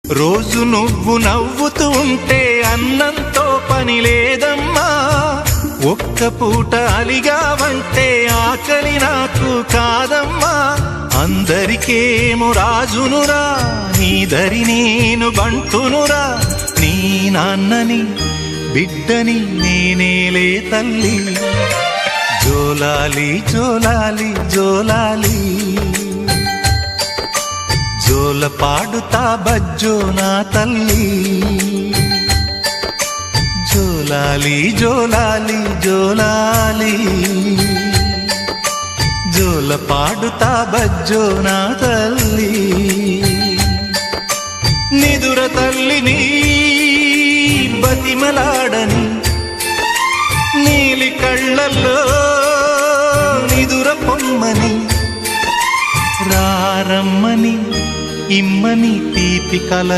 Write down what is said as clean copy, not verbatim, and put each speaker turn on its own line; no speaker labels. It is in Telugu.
రోజు నువ్వు నవ్వుతూ ఉంటే అన్నంతో పని లేదమ్మా. ఒక్క పూట అలిగావంటే ఆకలి నాకు కాదమ్మా. అందరికేమో రాజునురా, నీ దరి నేను బంటునురా. నీ నాన్నని బిడ్డని నేనేలే తల్లి. జోలాలి జోలాలి జోలాలి, జోల పాడుతా బజ్జో నా తల్లి. జోలాలి జోలాలి జోలాలి, జోల పాడుతా బజ్జో నా తల్లి. నిదుర తల్లిని బతిమలాడని, నీలి కళ్ళల్లో నిదుర పొమ్మని, రారమ్మని ఇమ్మని తీపి కల